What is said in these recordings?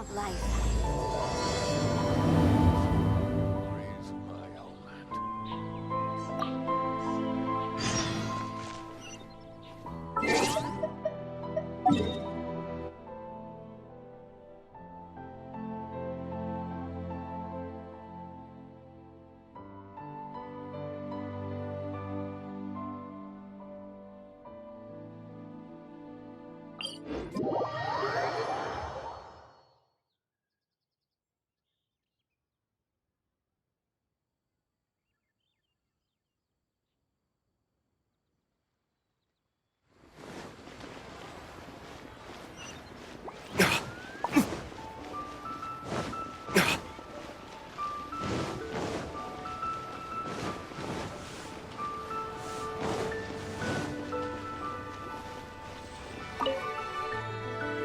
of life.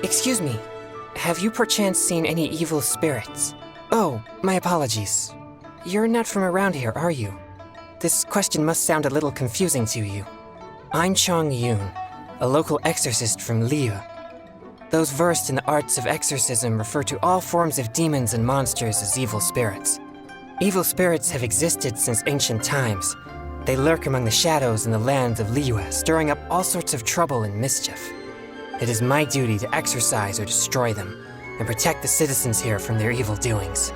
Excuse me, have you perchance seen any evil spirits? Oh, my apologies. You're not from around here, are you? This question must sound a little confusing to you. I'm Chongyun, a local exorcist from Liu. Those versed in the arts of exorcism refer to all forms of demons and monsters as evil spirits. Evil spirits have existed since ancient times. They lurk among the shadows in the lands of Liu, stirring up all sorts of trouble and mischief. It is my duty to exorcise or destroy them, and protect the citizens here from their evil doings.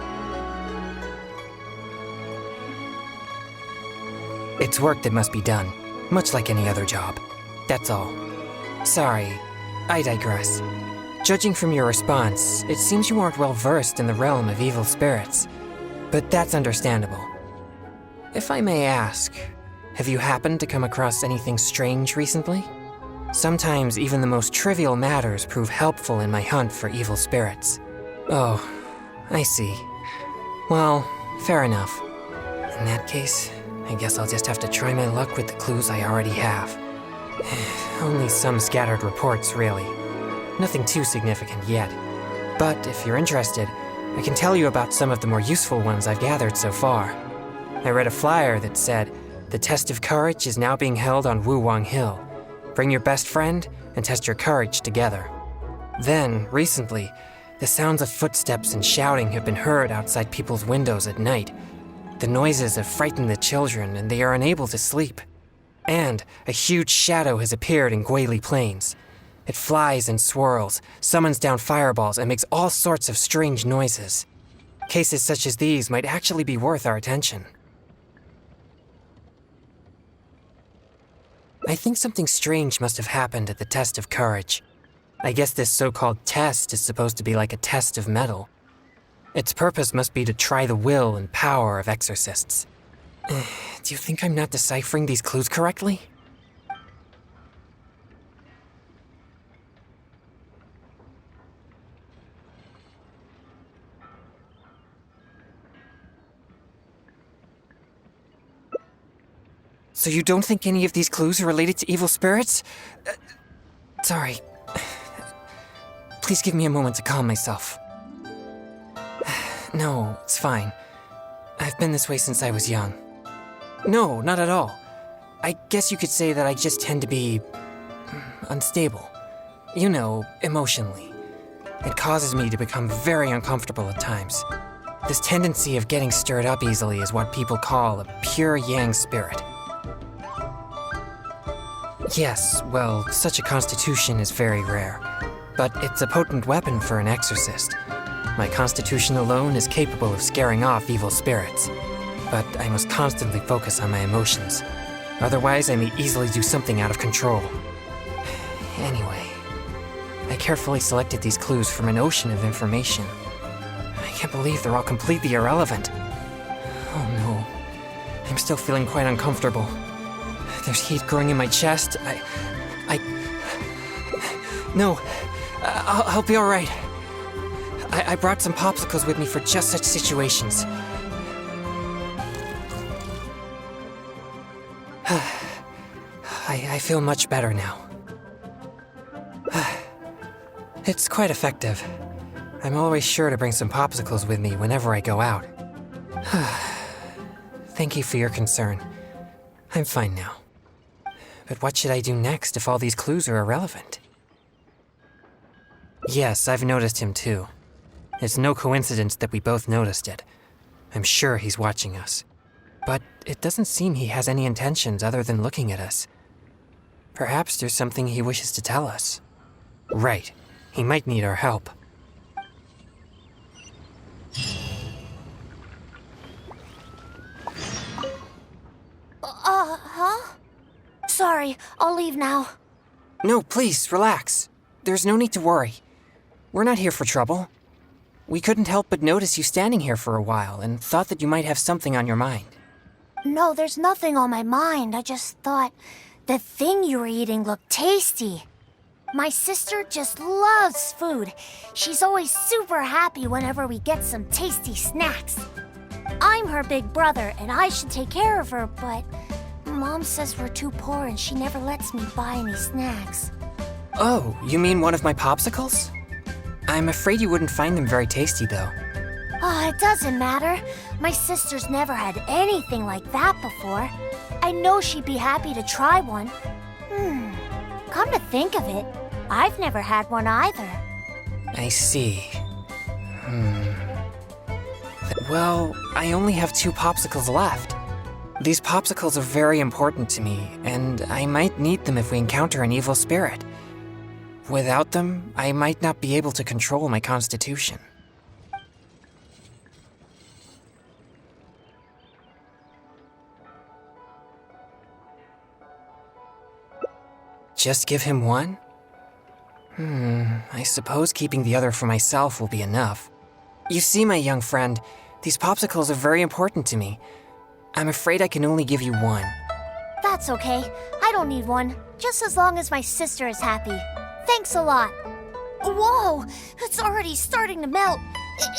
It's work that must be done, much like any other job. That's all. Sorry, I digress. Judging from your response, it seems you aren't well versed in the realm of evil spirits. But that's understandable. If I may ask, have you happened to come across anything strange recently? Sometimes even the most trivial matters prove helpful in my hunt for evil spirits. Oh, I see. Well, fair enough. In that case, I guess I'll just have to try my luck with the clues I already have. Only some scattered reports, really. Nothing too significant yet. But if you're interested, I can tell you about some of the more useful ones I've gathered so far. I read a flyer that said, "The test of courage is now being held on Wuwang Hill. Bring your best friend and test your courage together." Then, recently, the sounds of footsteps and shouting have been heard outside people's windows at night. The noises have frightened the children and they are unable to sleep. And a huge shadow has appeared in Guili Plains. It flies and swirls, summons down fireballs, and makes all sorts of strange noises. Cases such as these might actually be worth our attention. I think something strange must have happened at the test of courage. I guess this so-called test is supposed to be like a test of metal. Its purpose must be to try the will and power of exorcists. Do you think I'm not deciphering these clues correctly? So you don't think any of these clues are related to evil spirits? Sorry. Please give me a moment to calm myself. No, it's fine. I've been this way since I was young. No, not at all. I guess you could say that I just tend to be unstable. You know, emotionally. It causes me to become very uncomfortable at times. This tendency of getting stirred up easily is what people call a pure yang spirit. Yes, well, such a constitution is very rare, but it's a potent weapon for an exorcist. My constitution alone is capable of scaring off evil spirits, but I must constantly focus on my emotions. Otherwise, I may easily do something out of control. Anyway, I carefully selected these clues from an ocean of information. I can't believe they're all completely irrelevant. Oh no, I'm still feeling quite uncomfortable. There's heat growing in my chest. No, I'll be all right. I brought some popsicles with me for just such situations. I feel much better now. It's quite effective. I'm always sure to bring some popsicles with me whenever I go out. Thank you for your concern. I'm fine now. But what should I do next if all these clues are irrelevant? Yes, I've noticed him too. It's no coincidence that we both noticed it. I'm sure he's watching us. But it doesn't seem he has any intentions other than looking at us. Perhaps there's something he wishes to tell us. Right. He might need our help. Huh? Sorry, I'll leave now. No, please, relax. There's no need to worry. We're not here for trouble. We couldn't help but notice you standing here for a while and thought that you might have something on your mind. No, there's nothing on my mind. I just thought the thing you were eating looked tasty. My sister just loves food. She's always super happy whenever we get some tasty snacks. I'm her big brother, and I should take care of her, but Mom says we're too poor and she never lets me buy any snacks. Oh, you mean one of my popsicles? I'm afraid you wouldn't find them very tasty, though. Oh, it doesn't matter. My sister's never had anything like that before. I know she'd be happy to try one. Come to think of it, I've never had one either. I see. Well, I only have 2 popsicles left. These popsicles are very important to me, and I might need them if we encounter an evil spirit. Without them, I might not be able to control my constitution. Just give him one? I suppose keeping the other for myself will be enough. You see, my young friend, these popsicles are very important to me. I'm afraid I can only give you one. That's okay. I don't need one, just as long as my sister is happy. Thanks a lot. Whoa! It's already starting to melt.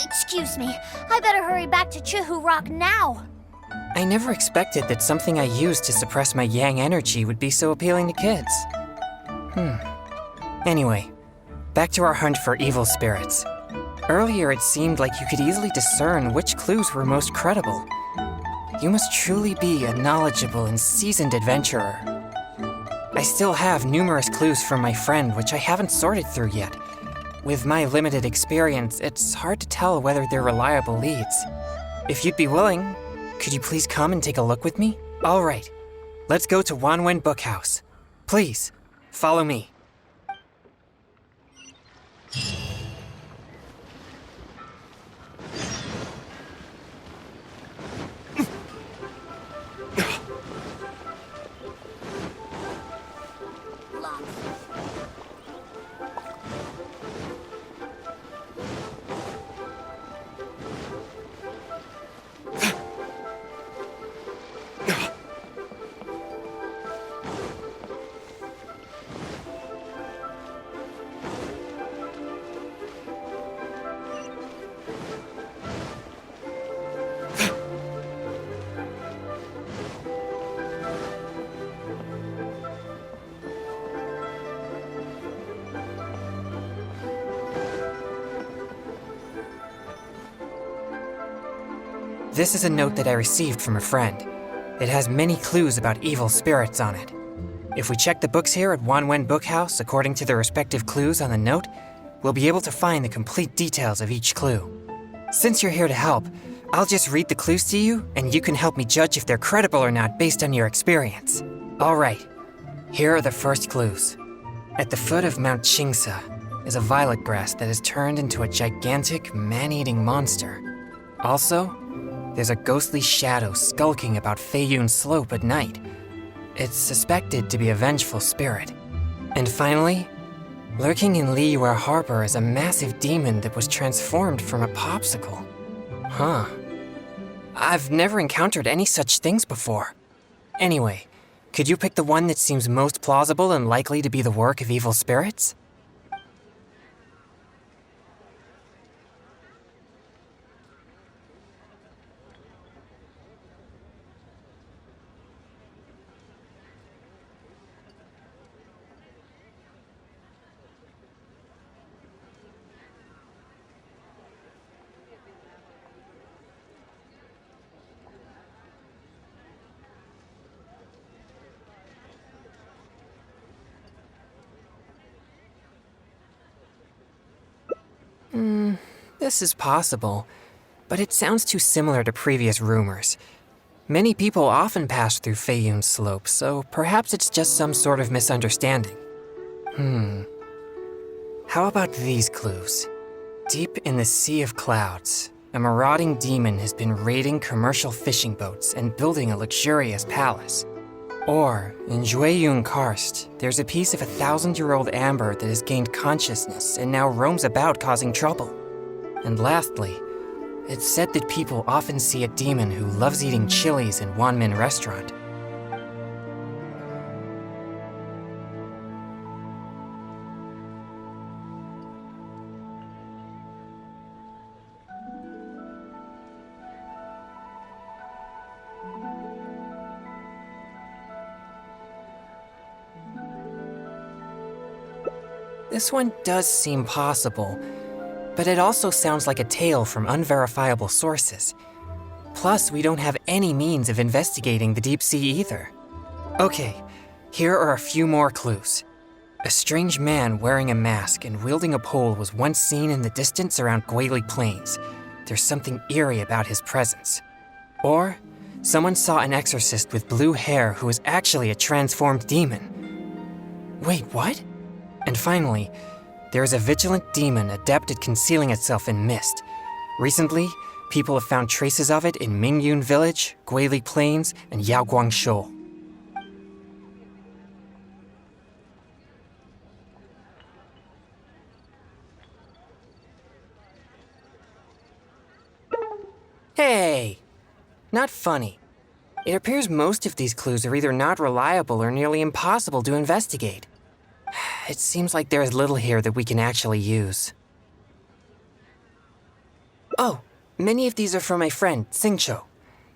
Excuse me. I better hurry back to Chihu Rock now. I never expected that something I used to suppress my yang energy would be so appealing to kids. Anyway, back to our hunt for evil spirits. Earlier it seemed like you could easily discern which clues were most credible. You must truly be a knowledgeable and seasoned adventurer. I still have numerous clues from my friend which I haven't sorted through yet. With my limited experience, it's hard to tell whether they're reliable leads. If you'd be willing, could you please come and take a look with me? All right, let's go to Wanwen Bookhouse. Please, follow me. This is a note that I received from a friend. It has many clues about evil spirits on it. If we check the books here at Wanwen Bookhouse according to the respective clues on the note, we'll be able to find the complete details of each clue. Since you're here to help, I'll just read the clues to you, and you can help me judge if they're credible or not based on your experience. All right, here are the first clues. At the foot of Mount Chingsa is a violet grass that has turned into a gigantic, man-eating monster. Also, there's a ghostly shadow skulking about Feiyun Slope at night. It's suspected to be a vengeful spirit. And finally, lurking in Liyue Harbor is a massive demon that was transformed from a popsicle. Huh. I've never encountered any such things before. Anyway, could you pick the one that seems most plausible and likely to be the work of evil spirits? This is possible, but it sounds too similar to previous rumors. Many people often pass through Feiyun's slope, so perhaps it's just some sort of misunderstanding. How about these clues? Deep in the Sea of Clouds, a marauding demon has been raiding commercial fishing boats and building a luxurious palace. Or, in Jueyun Karst, there's a piece of 1,000-year-old amber that has gained consciousness and now roams about causing trouble. And lastly, it's said that people often see a demon who loves eating chilies in Wanmin Restaurant. This one does seem possible, but it also sounds like a tale from unverifiable sources. Plus, we don't have any means of investigating the deep sea either. Okay, here are a few more clues. A strange man wearing a mask and wielding a pole was once seen in the distance around Guili Plains. There's something eerie about his presence. Or, someone saw an exorcist with blue hair who was actually a transformed demon. Wait, what? And finally, there is a vigilant demon adept at concealing itself in mist. Recently, people have found traces of it in Mingyun Village, Guili Plains, and Yaoguang Shoal. Hey! Not funny. It appears most of these clues are either not reliable or nearly impossible to investigate. It seems like there is little here that we can actually use. Oh, many of these are from my friend, Xingqiu.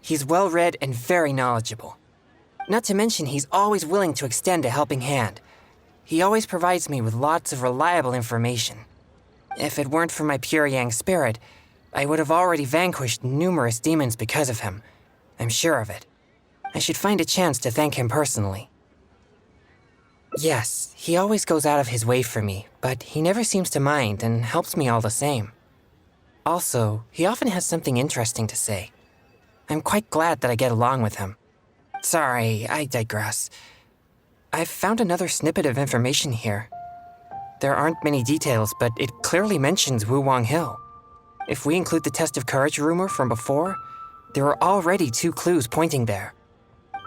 He's well-read and very knowledgeable. Not to mention, he's always willing to extend a helping hand. He always provides me with lots of reliable information. If it weren't for my pure yang spirit, I would have already vanquished numerous demons because of him. I'm sure of it. I should find a chance to thank him personally. Yes, he always goes out of his way for me, but he never seems to mind and helps me all the same. Also, he often has something interesting to say. I'm quite glad that I get along with him. Sorry, I digress. I've found another snippet of information here. There aren't many details, but it clearly mentions Wuwang Hill. If we include the test of courage rumor from before, there are already 2 clues pointing there.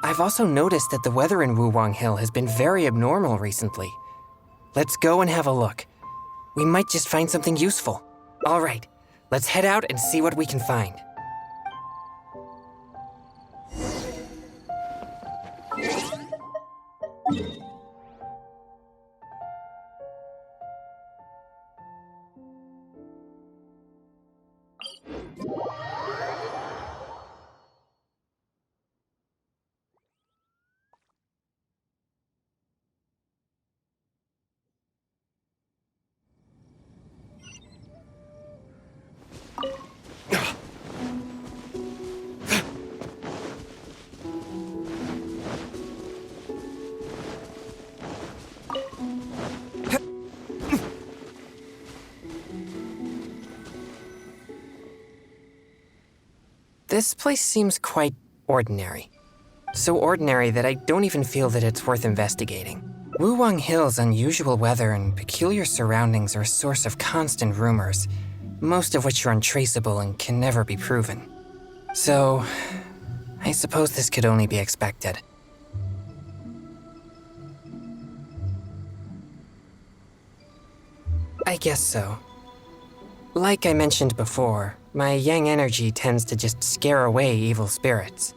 I've also noticed that the weather in Wuwang Hill has been very abnormal recently. Let's go and have a look. We might just find something useful. All right, let's head out and see what we can find. This place seems quite ordinary. So ordinary that I don't even feel that it's worth investigating. Wuwang Hill's unusual weather and peculiar surroundings are a source of constant rumors, most of which are untraceable and can never be proven. So, I suppose this could only be expected. I guess so. Like I mentioned before, my yang energy tends to just scare away evil spirits.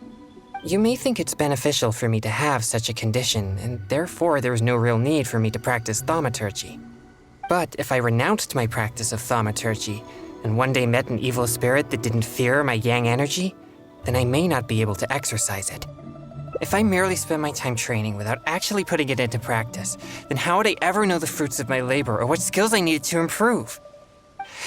You may think it's beneficial for me to have such a condition, and therefore there's no real need for me to practice thaumaturgy. But if I renounced my practice of thaumaturgy, and one day met an evil spirit that didn't fear my yang energy, then I may not be able to exercise it. If I merely spend my time training without actually putting it into practice, then how would I ever know the fruits of my labor or what skills I needed to improve?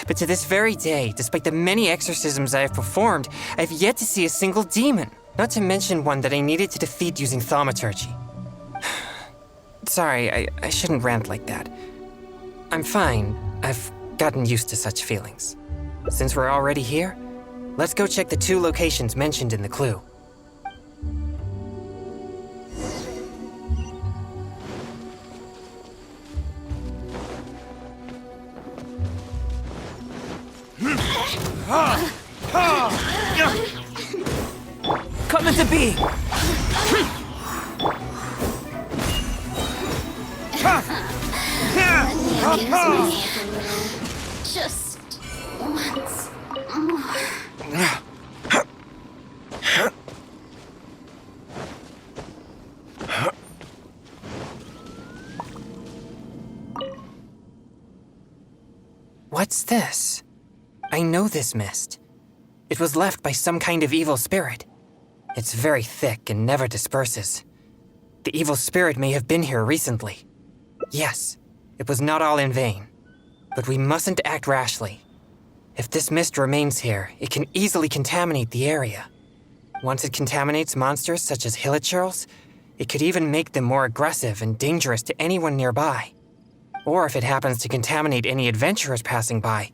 But to this very day, despite the many exorcisms I have performed, I have yet to see a single demon, not to mention one that I needed to defeat using thaumaturgy. Sorry, I shouldn't rant like that. I'm fine. I've gotten used to such feelings. Since we're already here, let's go check the 2 locations mentioned in the clue. Come into being! Just once more. What's this? I know this mist. It was left by some kind of evil spirit. It's very thick and never disperses. The evil spirit may have been here recently. Yes, it was not all in vain. But we mustn't act rashly. If this mist remains here, it can easily contaminate the area. Once it contaminates monsters such as hilichurls, it could even make them more aggressive and dangerous to anyone nearby. Or if it happens to contaminate any adventurers passing by,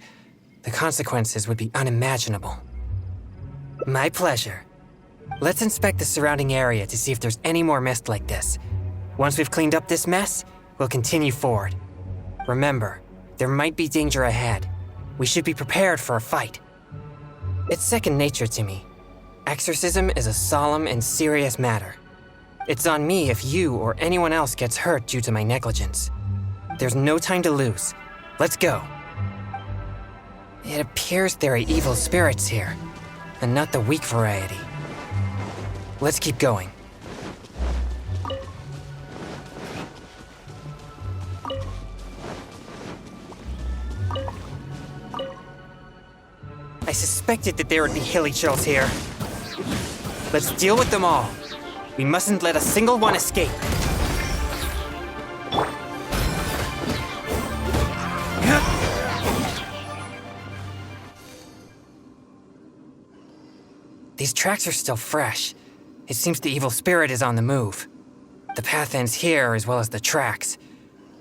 the consequences would be unimaginable. My pleasure. Let's inspect the surrounding area to see if there's any more mist like this. Once we've cleaned up this mess, we'll continue forward. Remember, there might be danger ahead. We should be prepared for a fight. It's second nature to me. Exorcism is a solemn and serious matter. It's on me if you or anyone else gets hurt due to my negligence. There's no time to lose. Let's go. It appears there are evil spirits here, and not the weak variety. Let's keep going. I suspected that there would be hilichurls here. Let's deal with them all. We mustn't let a single one escape. These tracks are still fresh. It seems the evil spirit is on the move. The path ends here as well as the tracks.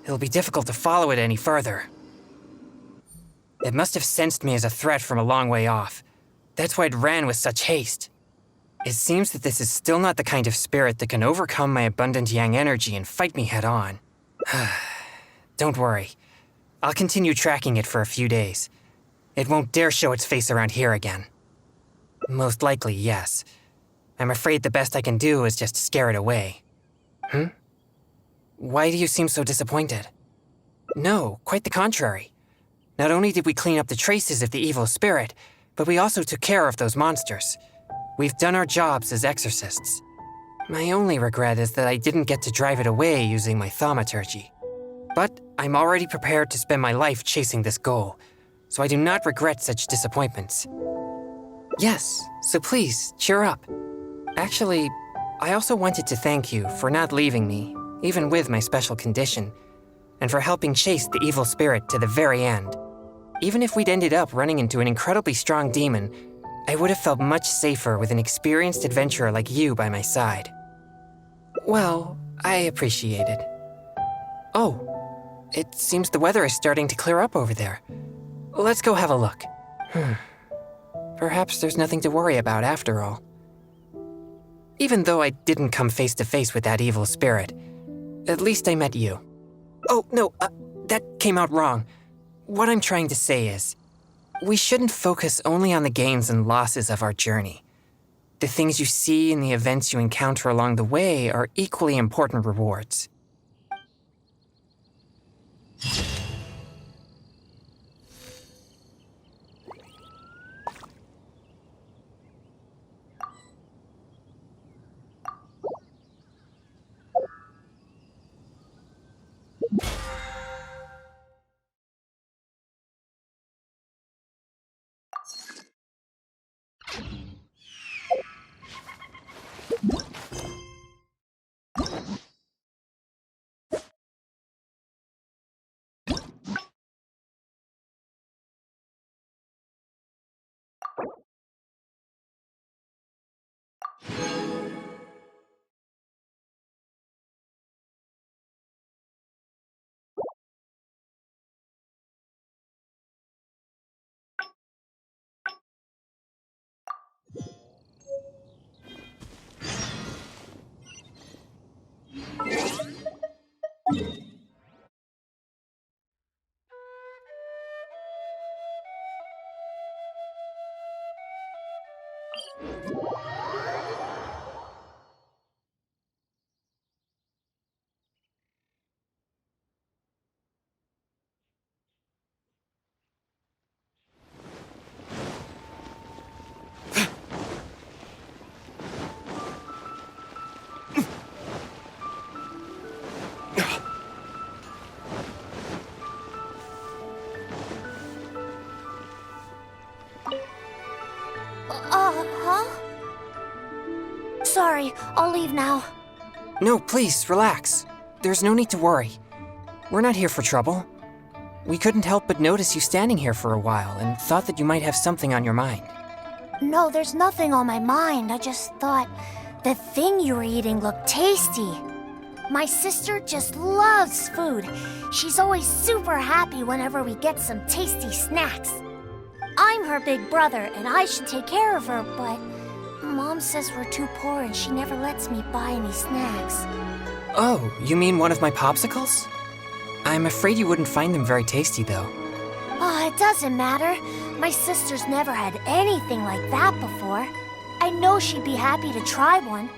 It'll be difficult to follow it any further. It must have sensed me as a threat from a long way off. That's why it ran with such haste. It seems that this is still not the kind of spirit that can overcome my abundant yang energy and fight me head on. Don't worry. I'll continue tracking it for a few days. It won't dare show its face around here again. Most likely, yes. I'm afraid the best I can do is just scare it away. Why do you seem so disappointed? No, quite the contrary. Not only did we clean up the traces of the evil spirit, but we also took care of those monsters. We've done our jobs as exorcists. My only regret is that I didn't get to drive it away using my thaumaturgy. But I'm already prepared to spend my life chasing this goal, so I do not regret such disappointments. Yes, so please, cheer up. Actually, I also wanted to thank you for not leaving me, even with my special condition, and for helping chase the evil spirit to the very end. Even if we'd ended up running into an incredibly strong demon, I would have felt much safer with an experienced adventurer like you by my side. Well, I appreciate it. Oh, it seems the weather is starting to clear up over there. Let's go have a look. Perhaps there's nothing to worry about after all. Even though I didn't come face to face with that evil spirit, at least I met you. Oh, no, that came out wrong. What I'm trying to say is, we shouldn't focus only on the gains and losses of our journey. The things you see and the events you encounter along the way are equally important rewards. Huh? Sorry, I'll leave now. No, please, relax. There's no need to worry. We're not here for trouble. We couldn't help but notice you standing here for a while and thought that you might have something on your mind. No, there's nothing on my mind. I just thought the thing you were eating looked tasty. My sister just loves food. She's always super happy whenever we get some tasty snacks. I'm her big brother, and I should take care of her, but Mom says we're too poor and she never lets me buy any snacks. Oh, you mean one of my popsicles? I'm afraid you wouldn't find them very tasty, though. Oh, it doesn't matter. My sister's never had anything like that before. I know she'd be happy to try one.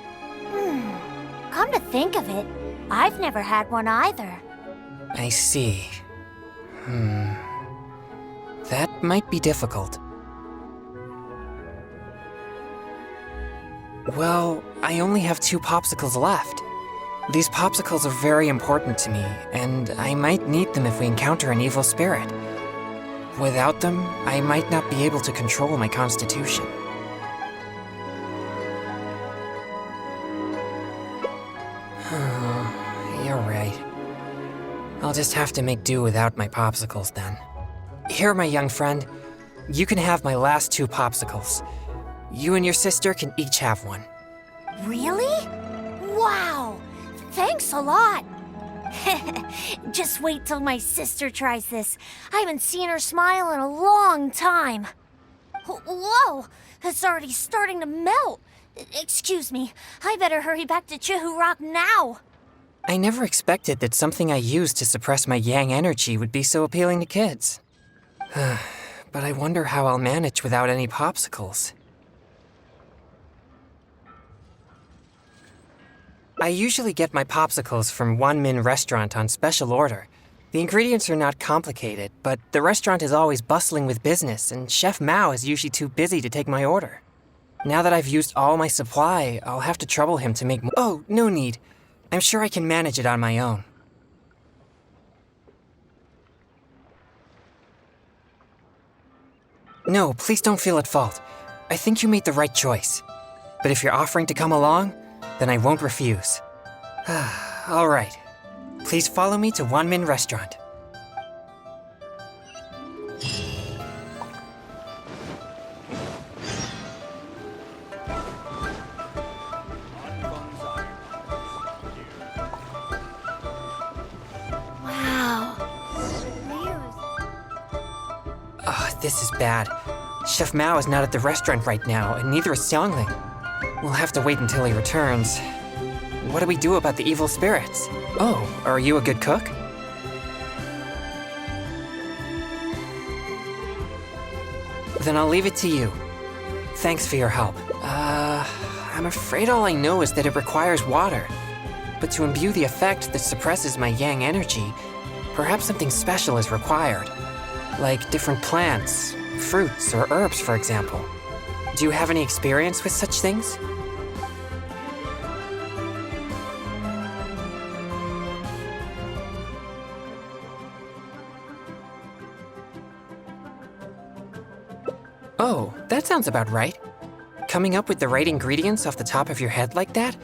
Come to think of it, I've never had one either. I see. That might be difficult. Well, I only have 2 popsicles left. These popsicles are very important to me, and I might need them if we encounter an evil spirit. Without them, I might not be able to control my constitution. You're right. I'll just have to make do without my popsicles then. Here, my young friend. You can have my last 2 popsicles. You and your sister can each have one. Really? Wow! Thanks a lot! Just wait till my sister tries this. I haven't seen her smile in a long time. Whoa! It's already starting to melt. Excuse me, I better hurry back to Chihu Rock now. I never expected that something I used to suppress my yang energy would be so appealing to kids. But I wonder how I'll manage without any popsicles. I usually get my popsicles from One Min Restaurant on special order. The ingredients are not complicated, but the restaurant is always bustling with business, and Chef Mao is usually too busy to take my order. Now that I've used all my supply, I'll have to trouble him to make more. Oh, no need. I'm sure I can manage it on my own. No, please don't feel at fault. I think you made the right choice. But if you're offering to come along, then I won't refuse. All right. Please follow me to One Min Restaurant. Wow. Oh, this is bad. Chef Mao is not at the restaurant right now, and neither is Xiangling. We'll have to wait until he returns. What do we do about the evil spirits? Oh, are you a good cook? Then I'll leave it to you. Thanks for your help. I'm afraid all I know is that it requires water. But to imbue the effect that suppresses my yang energy, perhaps something special is required. Like different plants, fruits, or herbs, for example. Do you have any experience with such things? Oh, that sounds about right. Coming up with the right ingredients off the top of your head like that?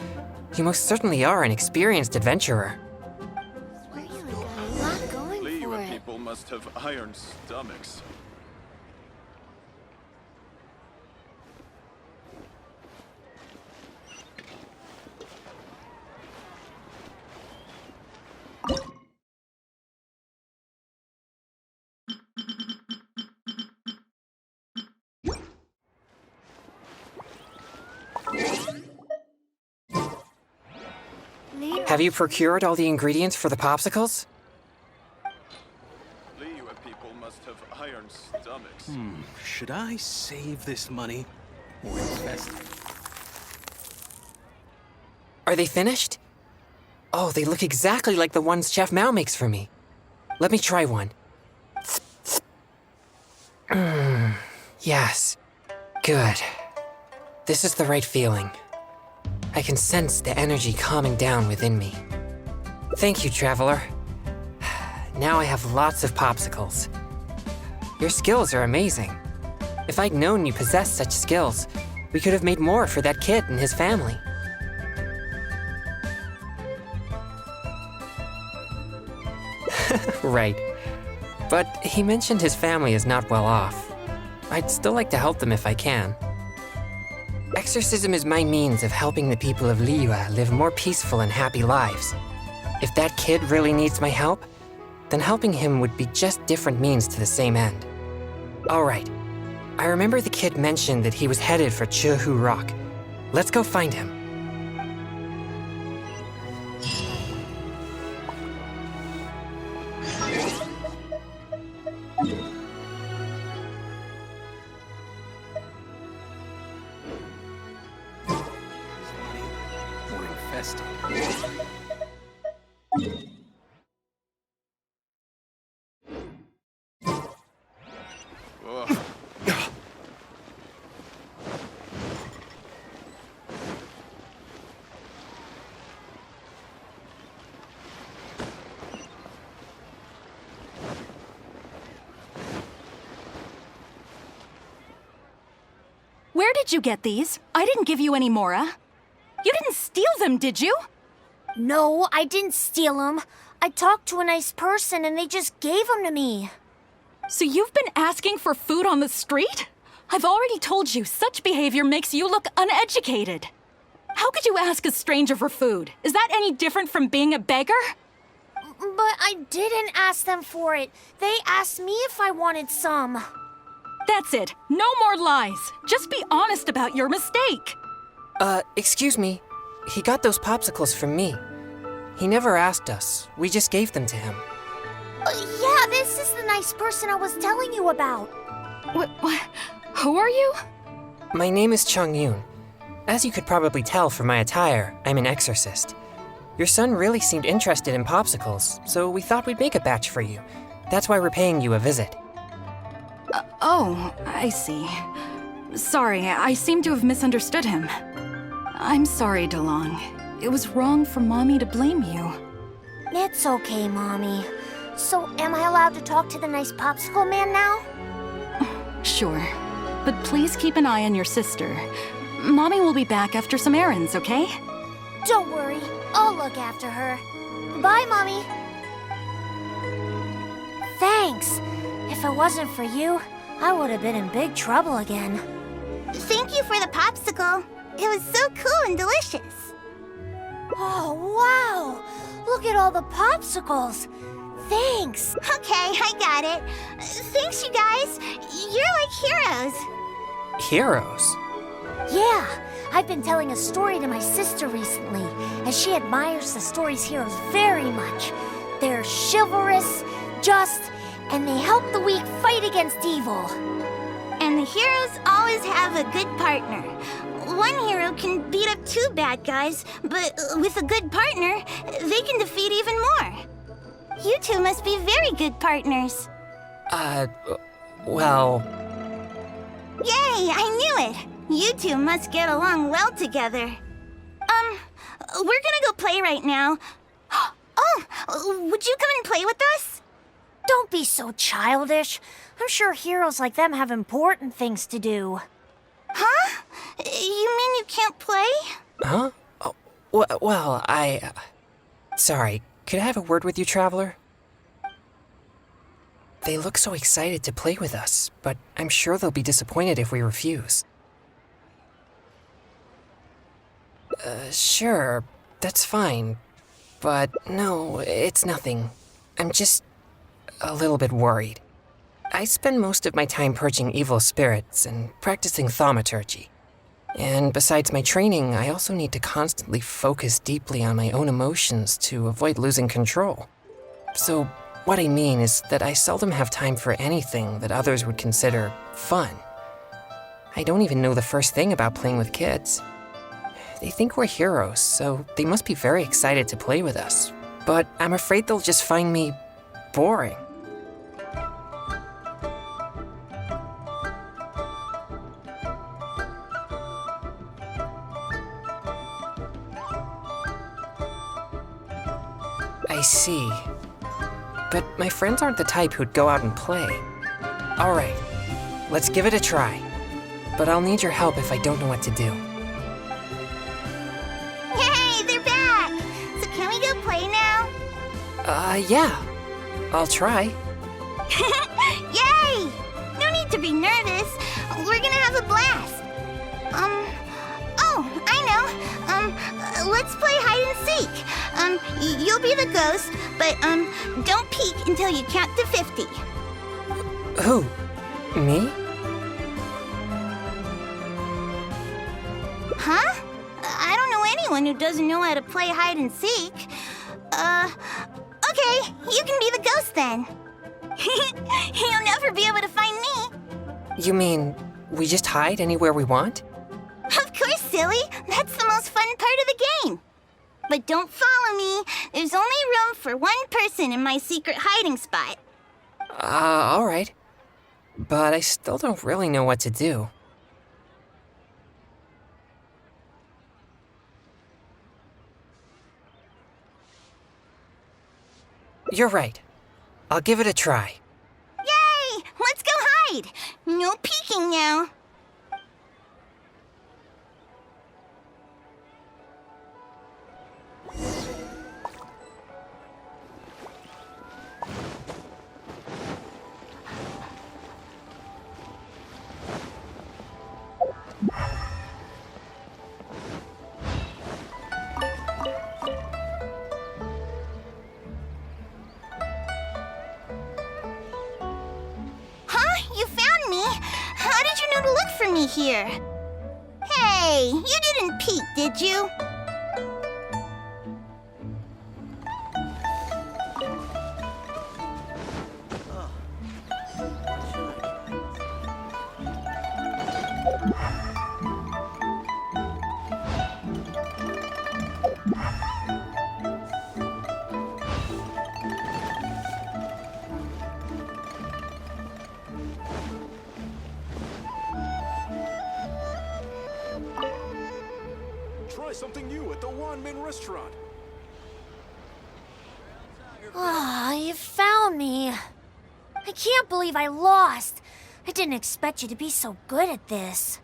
You most certainly are an experienced adventurer. Not going for You it. people must have iron stomachs. Have you procured all the ingredients for the popsicles? You people must have iron stomachs. Should I save this money? Are they finished? Oh, they look exactly like the ones Chef Mao makes for me. Let me try one. Yes. Good. This is the right feeling. I can sense the energy calming down within me. Thank you, Traveler. Now I have lots of popsicles. Your skills are amazing. If I'd known you possessed such skills, we could have made more for that kid and his family. Right. But he mentioned his family is not well off. I'd still like to help them if I can. Exorcism is my means of helping the people of Liyue live more peaceful and happy lives. If that kid really needs my help, then helping him would be just different means to the same end. All right. I remember the kid mentioned that he was headed for Chehu Rock. Let's go find him. Where did you get these? I didn't give you any, Mora. You didn't steal them, did you? No, I didn't steal them. I talked to a nice person and they just gave them to me. So you've been asking for food on the street? I've already told you such behavior makes you look uneducated. How could you ask a stranger for food? Is that any different from being a beggar? But I didn't ask them for it. They asked me if I wanted some. That's it. No more lies. Just be honest about your mistake. Excuse me. He got those popsicles from me. He never asked us. We just gave them to him. Yeah, this is the nice person I was telling you about. What? Who are you? My name is Chongyun. As you could probably tell from my attire, I'm an exorcist. Your son really seemed interested in popsicles, so we thought we'd make a batch for you. That's why we're paying you a visit. Oh, I see. Sorry, I seem to have misunderstood him. I'm sorry, DeLong. It was wrong for Mommy to blame you. It's okay, Mommy. So, am I allowed to talk to the nice popsicle man now? Sure. But please keep an eye on your sister. Mommy will be back after some errands, okay? Don't worry. I'll look after her. Bye, Mommy. Thanks. If it wasn't for you, I would have been in big trouble again. Thank you for the popsicle. It was so cool and delicious. Oh, wow! Look at all the popsicles. Thanks. Okay, I got it. Thanks, you guys. You're like heroes. Heroes? Yeah, I've been telling a story to my sister recently, as she admires the story's heroes very much. They're chivalrous, just, and they help the weak fight against evil. And the heroes always have a good partner. One hero can beat up two bad guys, but with a good partner, they can defeat even more. You two must be very good partners. Well... Yay, I knew it! You two must get along well together. We're gonna go play right now. Oh, would you come and play with us? Don't be so childish. I'm sure heroes like them have important things to do. Huh? You mean you can't play? Huh? Oh, well, Sorry, could I have a word with you, Traveler? They look so excited to play with us, but I'm sure they'll be disappointed if we refuse. Sure, that's fine. But no, it's nothing. I'm just a little bit worried. I spend most of my time purging evil spirits and practicing thaumaturgy. And besides my training, I also need to constantly focus deeply on my own emotions to avoid losing control. So, what I mean is that I seldom have time for anything that others would consider fun. I don't even know the first thing about playing with kids. They think we're heroes, so they must be very excited to play with us. But I'm afraid they'll just find me boring. I see. But my friends aren't the type who'd go out and play. All right, let's give it a try. But I'll need your help if I don't know what to do. Hey, they're back! So can we go play now? Yeah. I'll try. Yay! No need to be nervous. We're gonna have a blast. Oh, I know. Let's play hide and seek. You'll be the ghost, but, don't peek until you count to 50. Who? Me? Huh? I don't know anyone who doesn't know how to play hide and seek. Okay, you can be the ghost then. You'll never be able to find me. You mean we just hide anywhere we want? Of course, silly. That's the most fun part of the game. But don't follow me. There's only room for one person in my secret hiding spot. All right. But I still don't really know what to do. You're right. I'll give it a try. Yay! Let's go hide. No peeking now. Me here. Hey, you didn't peek, did you? Try something new at the Wanmin restaurant. Ah, you found me. I can't believe I lost. I didn't expect you to be so good at this.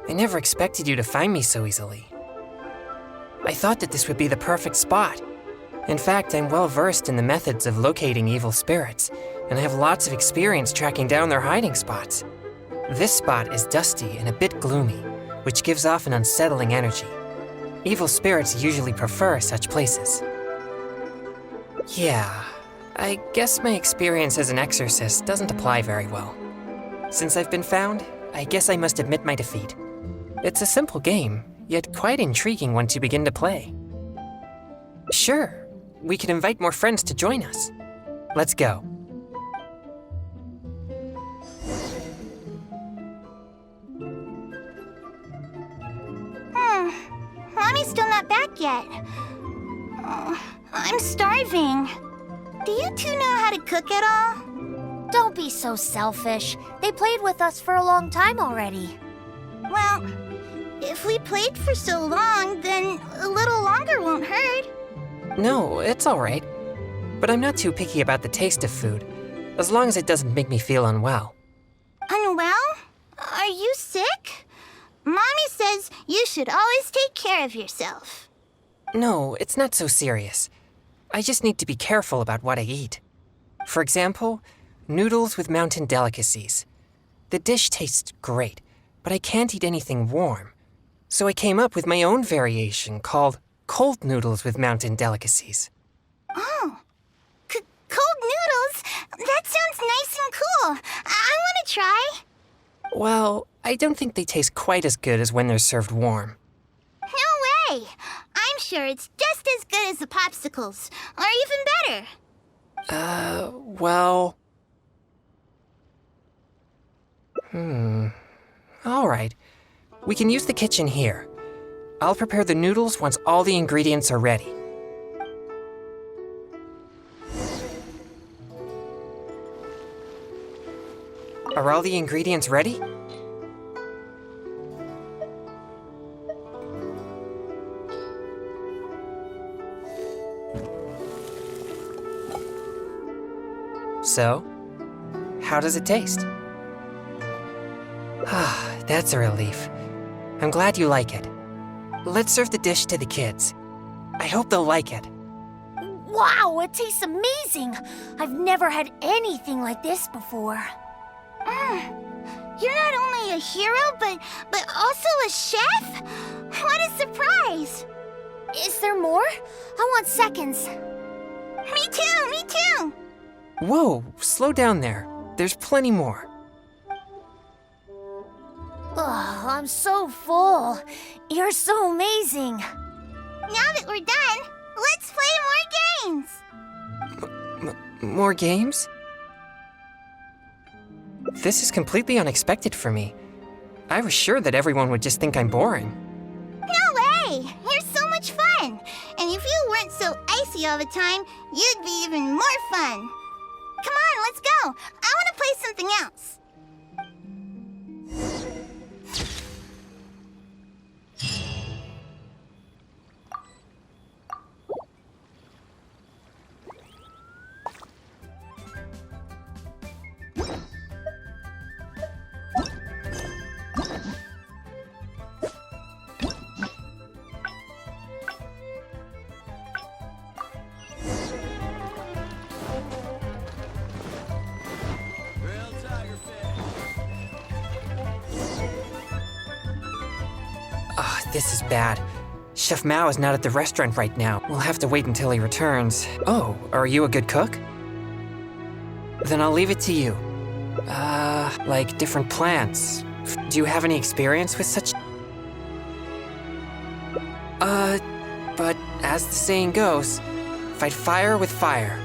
I never expected you to find me so easily. I thought that this would be the perfect spot. In fact, I'm well versed in the methods of locating evil spirits, and I have lots of experience tracking down their hiding spots. This spot is dusty and a bit gloomy, which gives off an unsettling energy. Evil spirits usually prefer such places. Yeah, I guess my experience as an exorcist doesn't apply very well. Since I've been found, I guess I must admit my defeat. It's a simple game, yet quite intriguing once you begin to play. Sure, we can invite more friends to join us. Let's go. Mommy's still not back yet. I'm starving. Do you two know how to cook at all? Don't be so selfish. They played with us for a long time already. Well, if we played for so long, then a little longer won't hurt. No, it's all right. But I'm not too picky about the taste of food, as long as it doesn't make me feel unwell. Unwell? Are you sick? Mommy says you should always take care of yourself. No, it's not so serious. I just need to be careful about what I eat. For example, noodles with mountain delicacies. The dish tastes great, but I can't eat anything warm, So I came up with my own variation called cold noodles with mountain delicacies. Oh, cold noodles? That sounds nice and cool. I want to try. Well, I don't think they taste quite as good as when they're served warm. No way! I'm sure it's just as good as the popsicles, or even better. Well... All right. We can use the kitchen here. I'll prepare the noodles once all the ingredients are ready. Are all the ingredients ready? So, how does it taste? Ah, that's a relief. I'm glad you like it. Let's serve the dish to the kids. I hope they'll like it. Wow, it tastes amazing! I've never had anything like this before. You're not only a hero, but also a chef? What a surprise! Is there more? I want seconds. Me too! Whoa, slow down there. There's plenty more. Ugh, I'm so full. You're so amazing. Now that we're done, let's play more games! More games? This is completely unexpected for me. I was sure that everyone would just think I'm boring. No way! You're so much fun! And if you weren't so icy all the time, you'd be even more fun! Come on, let's go! I want to play something else! This is bad. Chef Mao is not at the restaurant right now. We'll have to wait until he returns. Oh, are you a good cook? Then I'll leave it to you. Like different plants. Do you have any experience with such? But as the saying goes, fight fire with fire.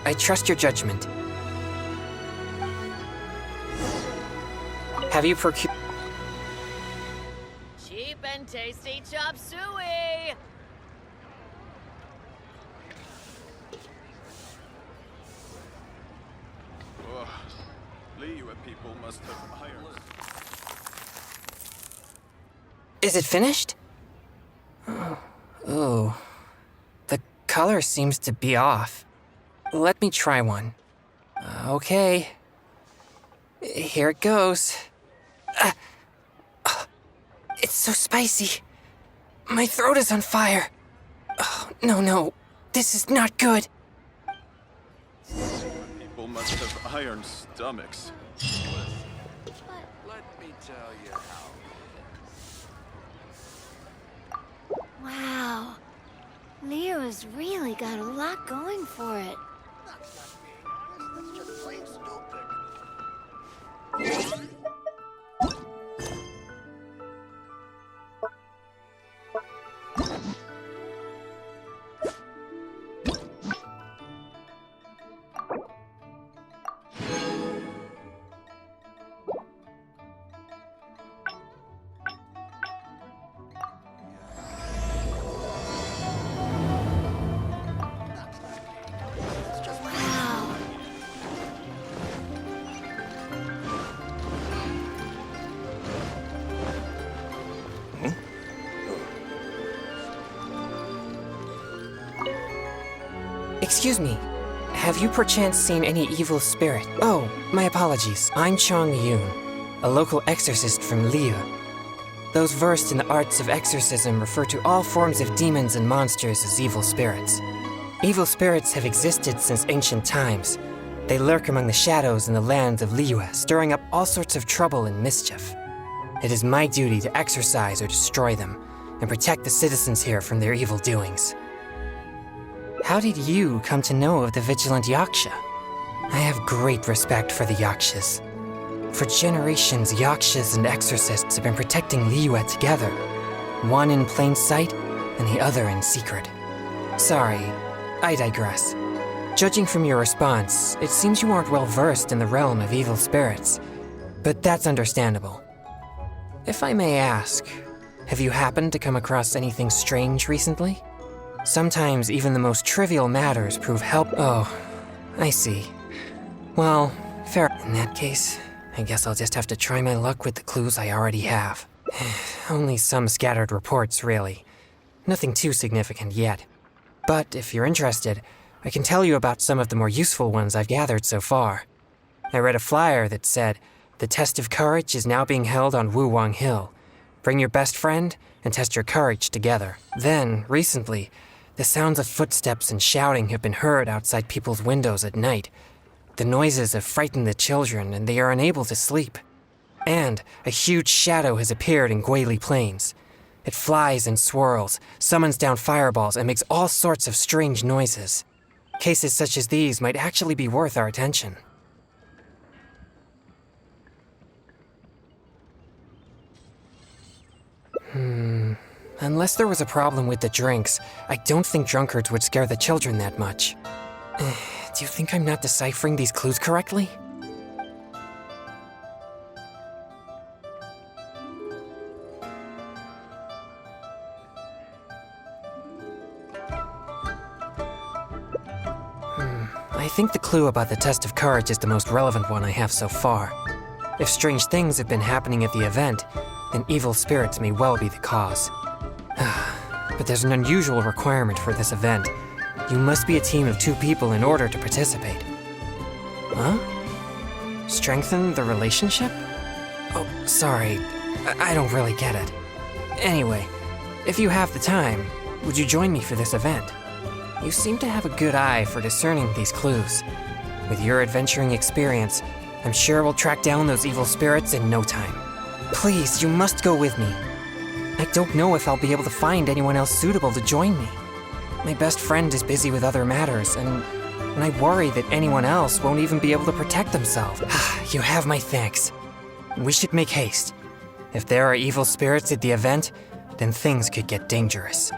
I trust your judgment. Have you procured? Cheap and tasty chop suey! Ugh. Liyue people must have hired. Is it finished? Oh. The color seems to be off. Let me try one. Okay. Here it goes. It's so spicy. My throat is on fire. Oh, no. This is not good. People must have iron stomachs. Let me tell you how. Wow. Leo's really got a lot going for it. That's just plain stupid. Wow. Excuse me. Have you perchance seen any evil spirit? Oh, my apologies. I'm Chongyun, a local exorcist from Liyue. Those versed in the arts of exorcism refer to all forms of demons and monsters as evil spirits. Evil spirits have existed since ancient times. They lurk among the shadows in the lands of Liyue, stirring up all sorts of trouble and mischief. It is my duty to exorcise or destroy them, and protect the citizens here from their evil doings. How did you come to know of the Vigilant Yaksha? I have great respect for the Yakshas. For generations, Yakshas and exorcists have been protecting Liyue together, one in plain sight and the other in secret. Sorry, I digress. Judging from your response, it seems you aren't well versed in the realm of evil spirits, but that's understandable. If I may ask, have you happened to come across anything strange recently? Sometimes even the most trivial matters prove help. Oh, I see. Well, fair. In that case, I guess I'll just have to try my luck with the clues I already have. Only some scattered reports, really. Nothing too significant yet. But if you're interested, I can tell you about some of the more useful ones I've gathered so far. I read a flyer that said, "The test of courage is now being held on Wuwang Hill. Bring your best friend and test your courage together." Then, recently, the sounds of footsteps and shouting have been heard outside people's windows at night. The noises have frightened the children and they are unable to sleep. And a huge shadow has appeared in Guili Plains. It flies and swirls, summons down fireballs, and makes all sorts of strange noises. Cases such as these might actually be worth our attention. Unless there was a problem with the drinks, I don't think drunkards would scare the children that much. Do you think I'm not deciphering these clues correctly? I think the clue about the test of courage is the most relevant one I have so far. If strange things have been happening at the event, then evil spirits may well be the cause. But there's an unusual requirement for this event. You must be a team of 2 people in order to participate. Huh? Strengthen the relationship? Oh, sorry. I don't really get it. Anyway, if you have the time, would you join me for this event? You seem to have a good eye for discerning these clues. With your adventuring experience, I'm sure we'll track down those evil spirits in no time. Please, you must go with me. I don't know if I'll be able to find anyone else suitable to join me. My best friend is busy with other matters, and I worry that anyone else won't even be able to protect themselves. You have my thanks. We should make haste. If there are evil spirits at the event, then things could get dangerous.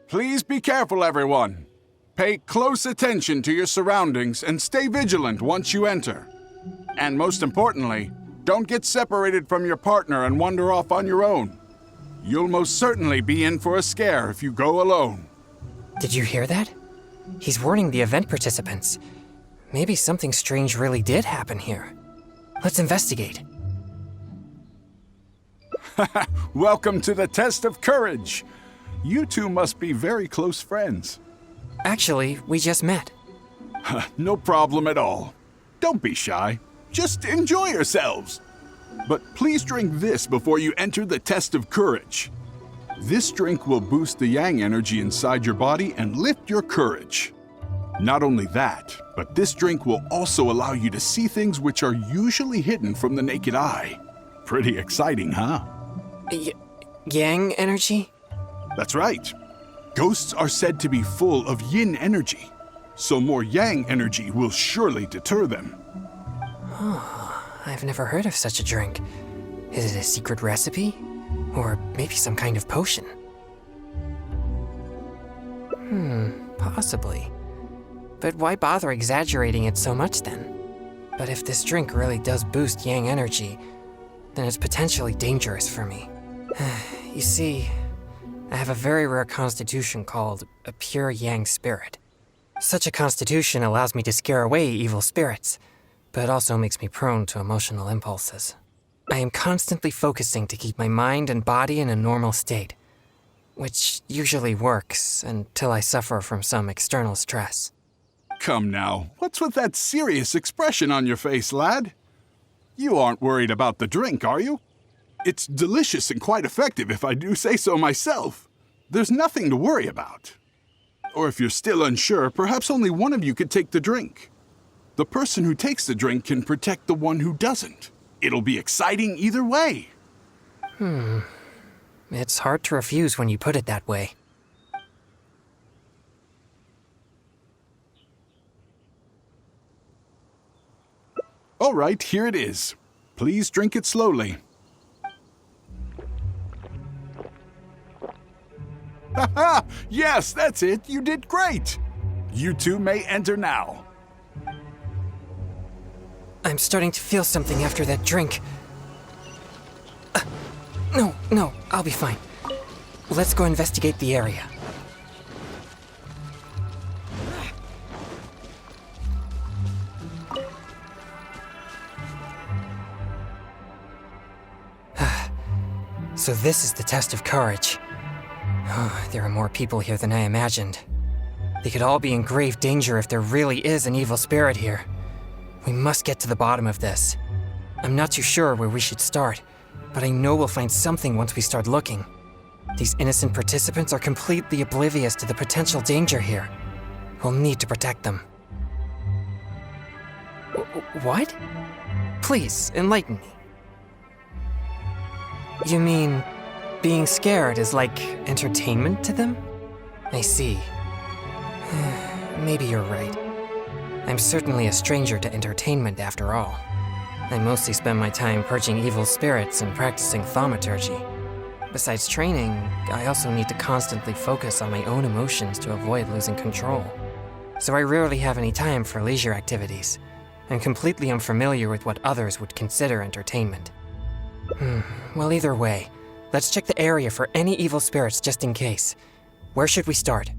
Please be careful, everyone. Pay close attention to your surroundings and stay vigilant once you enter. And most importantly, don't get separated from your partner and wander off on your own. You'll most certainly be in for a scare if you go alone. Did you hear that? He's warning the event participants. Maybe something strange really did happen here. Let's investigate. Welcome to the test of courage. You 2 must be very close friends. Actually, we just met. No problem at all. Don't be shy. Just enjoy yourselves. But please drink this before you enter the test of courage. This drink will boost the yang energy inside your body and lift your courage. Not only that, but this drink will also allow you to see things which are usually hidden from the naked eye. Pretty exciting, huh? Yang energy? That's right. Ghosts are said to be full of yin energy, so more yang energy will surely deter them. I've never heard of such a drink. Is it a secret recipe? Or maybe some kind of potion? Possibly. But why bother exaggerating it so much then? But if this drink really does boost yang energy, then it's potentially dangerous for me. You see, I have a very rare constitution called a pure yang spirit. Such a constitution allows me to scare away evil spirits, but also makes me prone to emotional impulses. I am constantly focusing to keep my mind and body in a normal state, which usually works until I suffer from some external stress. Come now, what's with that serious expression on your face, lad? You aren't worried about the drink, are you? It's delicious and quite effective, if I do say so myself. There's nothing to worry about. Or if you're still unsure, perhaps only one of you could take the drink. The person who takes the drink can protect the one who doesn't. It'll be exciting either way. It's hard to refuse when you put it that way. All right, here it is. Please drink it slowly. Haha! Yes, that's it. You did great. You two may enter now. I'm starting to feel something after that drink. No, I'll be fine. Let's go investigate the area. So this is the test of courage. There are more people here than I imagined. They could all be in grave danger if there really is an evil spirit here. We must get to the bottom of this. I'm not too sure where we should start, but I know we'll find something once we start looking. These innocent participants are completely oblivious to the potential danger here. We'll need to protect them. What? Please, enlighten me. You mean, being scared is like entertainment to them? I see. Maybe you're right. I'm certainly a stranger to entertainment after all. I mostly spend my time purging evil spirits and practicing thaumaturgy. Besides training, I also need to constantly focus on my own emotions to avoid losing control. So I rarely have any time for leisure activities. I'm completely unfamiliar with what others would consider entertainment. Well, either way, let's check the area for any evil spirits just in case. Where should we start?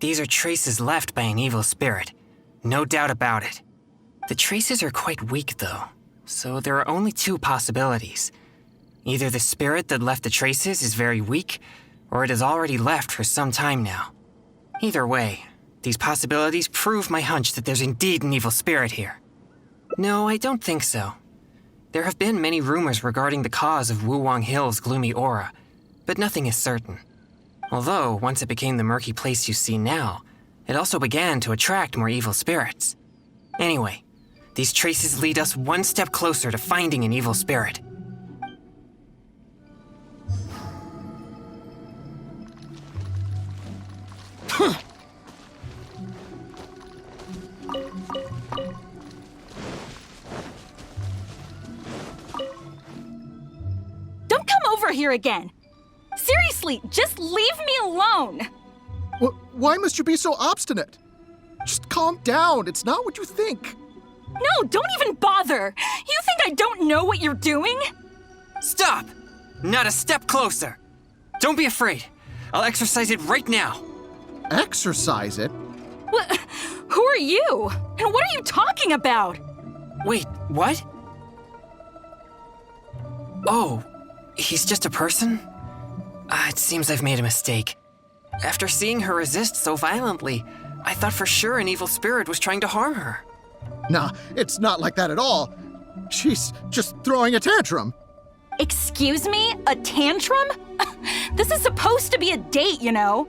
These are traces left by an evil spirit. No doubt about it. The traces are quite weak, though, so there are only two possibilities. Either the spirit that left the traces is very weak, or it has already left for some time now. Either way, these possibilities prove my hunch that there's indeed an evil spirit here. No, I don't think so. There have been many rumors regarding the cause of Wuwang Hill's gloomy aura, but nothing is certain. Although, once it became the murky place you see now, it also began to attract more evil spirits. Anyway, these traces lead us one step closer to finding an evil spirit. Don't come over here again! Seriously, just leave me alone! Why must you be so obstinate? Just calm down. It's not what you think. No, don't even bother! You think I don't know what you're doing? Stop! Not a step closer! Don't be afraid. I'll exercise it right now. Exercise it? What? Who are you? And what are you talking about? Wait, what? Oh, he's just a person? It seems I've made a mistake. After seeing her resist so violently, I thought for sure an evil spirit was trying to harm her. Nah, it's not like that at all. She's just throwing a tantrum. Excuse me? A tantrum? This is supposed to be a date, you know?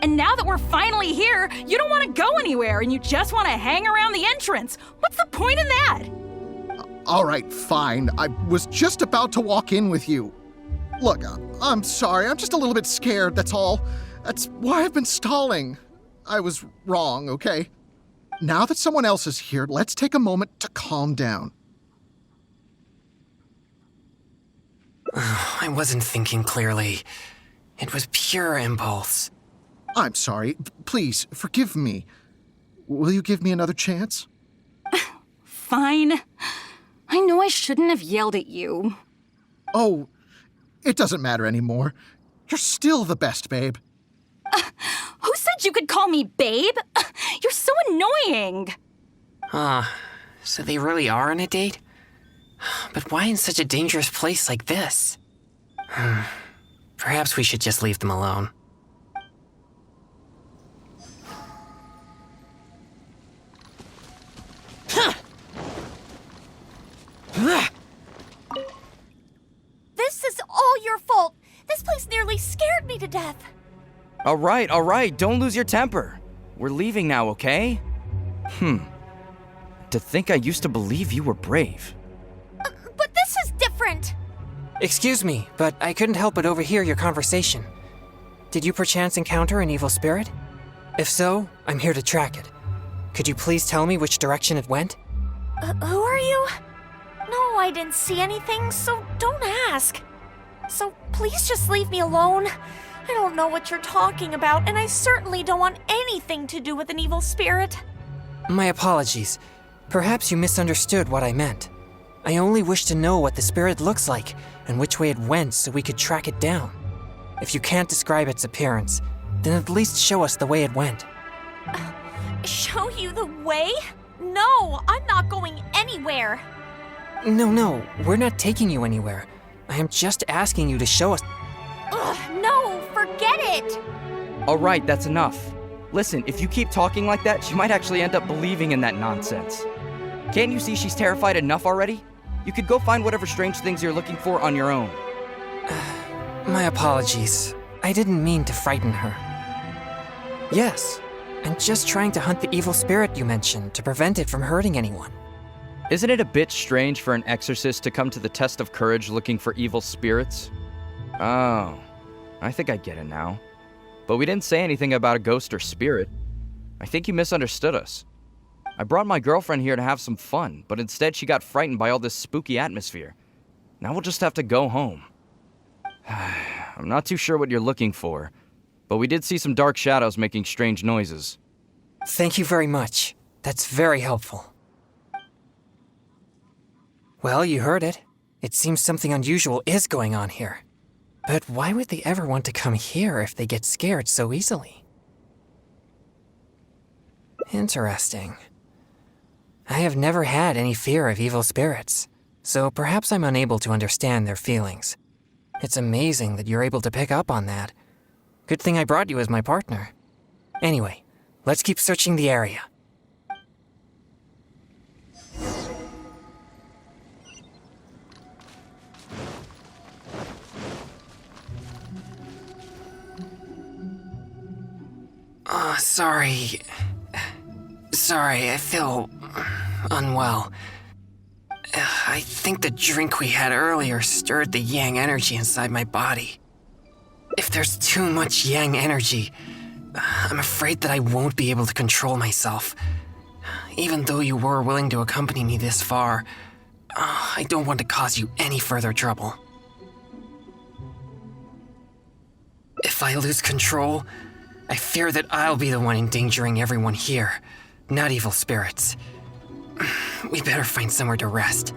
And now that we're finally here, you don't want to go anywhere and you just want to hang around the entrance. What's the point in that? All right, fine. I was just about to walk in with you. Look, I'm sorry. I'm just a little bit scared, that's all. That's why I've been stalling. I was wrong, okay? Now that someone else is here, let's take a moment to calm down. I wasn't thinking clearly. It was pure impulse. I'm sorry. Please, forgive me. Will you give me another chance? Fine. I know I shouldn't have yelled at you. Oh, it doesn't matter anymore. You're still the best, babe. Who said you could call me babe? You're so annoying. So they really are on a date? But why in such a dangerous place like this? Perhaps we should just leave them alone. This is all your fault. This place nearly scared me to death. All right, don't lose your temper. We're leaving now, okay? To think I used to believe you were brave. But this is different. Excuse me, but I couldn't help but overhear your conversation. Did you perchance encounter an evil spirit? If so, I'm here to track it. Could you please tell me which direction it went? Who are you? No, I didn't see anything, so don't ask. So please just leave me alone. I don't know what you're talking about, and I certainly don't want anything to do with an evil spirit. My apologies. Perhaps you misunderstood what I meant. I only wish to know what the spirit looks like and which way it went so we could track it down. If you can't describe its appearance, then at least show us the way it went. Show you the way? No, I'm not going anywhere. No, we're not taking you anywhere. I am just asking you to show us. No, forget it. All right, that's enough. Listen, if you keep talking like that, she might actually end up believing in that nonsense. Can't you see she's terrified enough already? You could go find whatever strange things you're looking for on your own. My apologies. I didn't mean to frighten her. Yes, I'm just trying to hunt the evil spirit you mentioned to prevent it from hurting anyone. Isn't it a bit strange for an exorcist to come to the test of courage looking for evil spirits? Oh, I think I get it now. But we didn't say anything about a ghost or spirit. I think you misunderstood us. I brought my girlfriend here to have some fun, but instead she got frightened by all this spooky atmosphere. Now we'll just have to go home. I'm not too sure what you're looking for, but we did see some dark shadows making strange noises. Thank you very much. That's very helpful. Well, you heard it. It seems something unusual is going on here. But why would they ever want to come here if they get scared so easily? Interesting. I have never had any fear of evil spirits, so perhaps I'm unable to understand their feelings. It's amazing that you're able to pick up on that. Good thing I brought you as my partner. Anyway, let's keep searching the area. Sorry, I feel unwell. I think the drink we had earlier stirred the yang energy inside my body. If there's too much yang energy, I'm afraid that I won't be able to control myself. Even though you were willing to accompany me this far, I don't want to cause you any further trouble. If I lose control, I fear that I'll be the one endangering everyone here, not evil spirits. We better find somewhere to rest.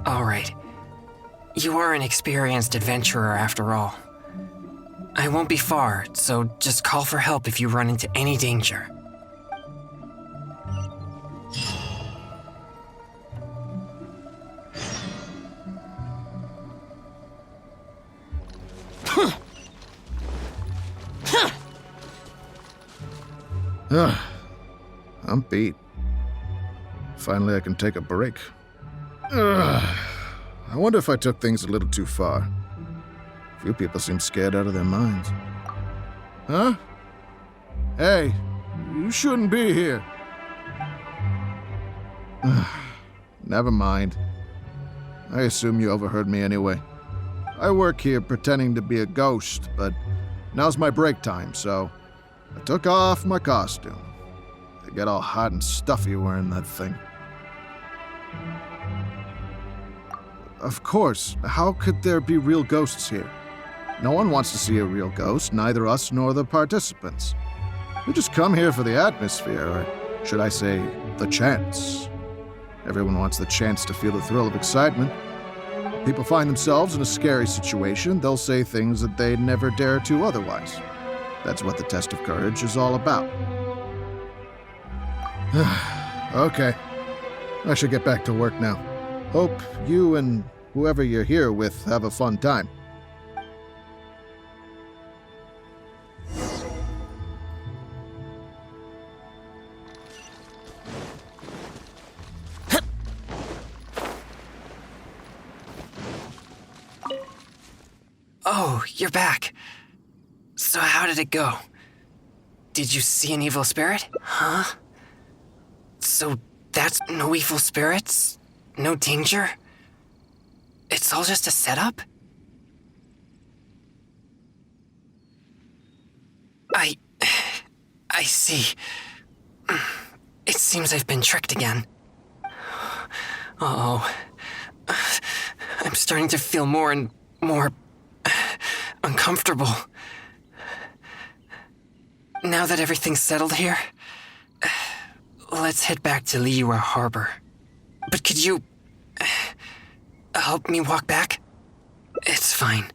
All right. You are an experienced adventurer after all. I won't be far, so just call for help if you run into any danger. I'm beat. Finally, I can take a break. I wonder if I took things a little too far. Few people seem scared out of their minds. Huh? Hey, you shouldn't be here. Never mind. I assume you overheard me anyway. I work here pretending to be a ghost, but now's my break time, so I took off my costume. I get all hot and stuffy wearing that thing. Of course, how could there be real ghosts here? No one wants to see a real ghost, neither us nor the participants. We just come here for the atmosphere, or should I say, the chance. Everyone wants the chance to feel the thrill of excitement. People find themselves in a scary situation, they'll say things that they'd never dare to otherwise. That's what the test of courage is all about. Okay, I should get back to work now. Hope you and whoever you're here with have a fun time. Oh, you're back. So how did it go? Did you see an evil spirit? Huh? So that's no evil spirits? No danger? It's all just a setup? I see. It seems I've been tricked again. Uh-oh. I'm starting to feel more and more uncomfortable. Now that everything's settled here, let's head back to Liyue Harbor. But could you help me walk back? It's fine.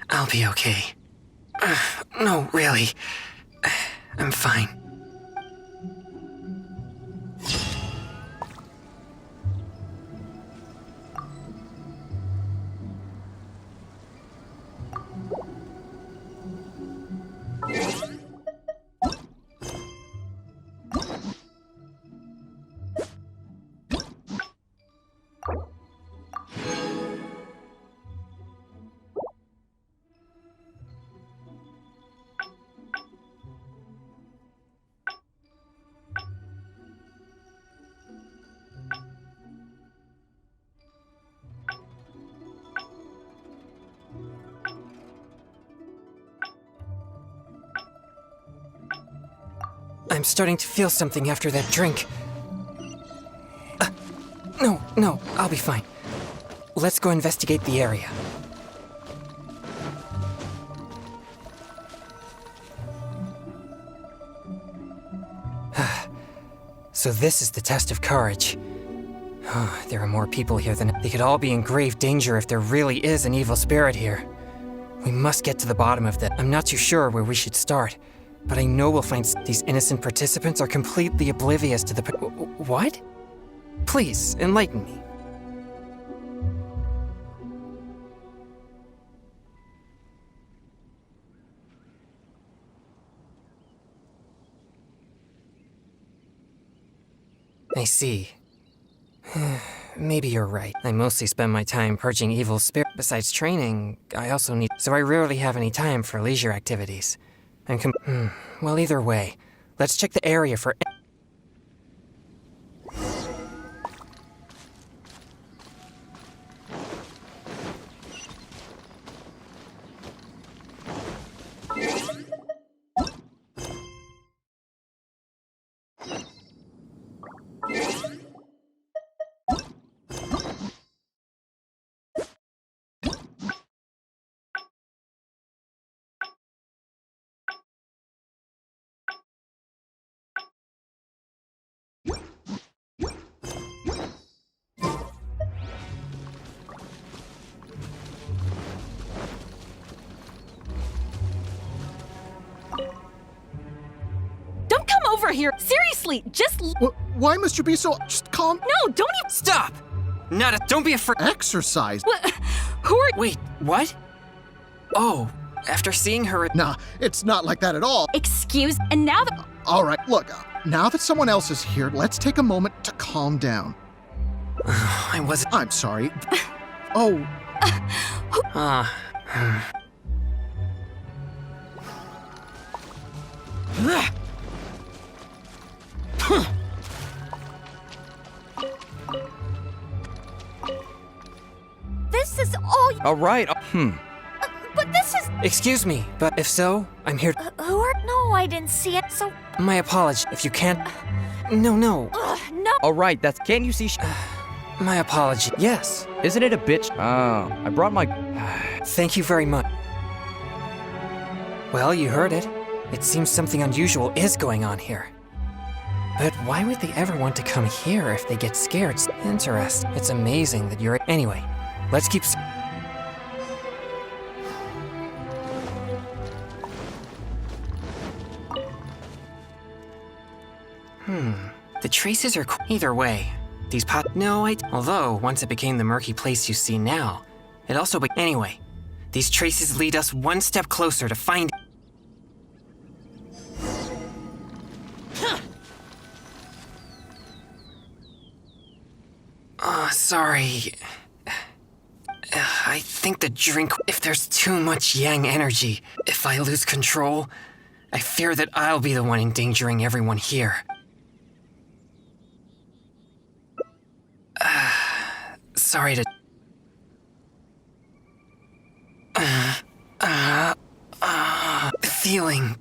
I'll be okay. No, really. I'm fine. I'm starting to feel something after that drink. No, I'll be fine. Let's go investigate the area. So this is the test of courage. There are more people here than... They could all be in grave danger if there really is an evil spirit here. We must get to the bottom of this. I'm not too sure where we should start, but I know we'll find... These innocent participants are completely oblivious to the... What? Please, enlighten me. I see. Maybe you're right. I mostly spend my time purging evil spirits. Besides training, I also need... So I rarely have any time for leisure activities. Well, either way, let's check the area for... Over here. Seriously, just... Why must you be so... Just calm... No, don't even... Stop! Don't be afraid... Exercise? Who are... Wait, what? Oh, after seeing her... Nah, it's not like that at all. Excuse... And now that... All right, look, now that someone else is here, let's take a moment to calm down. I wasn't... I'm sorry. Oh. This is all... All right. But this is... Excuse me, but if so, I'm here. Who are... No, I didn't see it, so... My apology. If you can't... No. No. All right, that's... Can't you see... My apology. Yes. Isn't it a bitch? Oh, I brought my... Thank you very much. Well, you heard it. It seems something unusual is going on here. But why would they ever want to come here if they get scared? Interesting. It's amazing that you're... Anyway, let's keep... The traces are either way. These although once it became the murky place you see now, it also anyway, these traces lead us one step closer to find... Sorry. I think the drink... If there's too much yang energy, if I lose control, I fear that I'll be the one endangering everyone here. Sorry to... The feeling...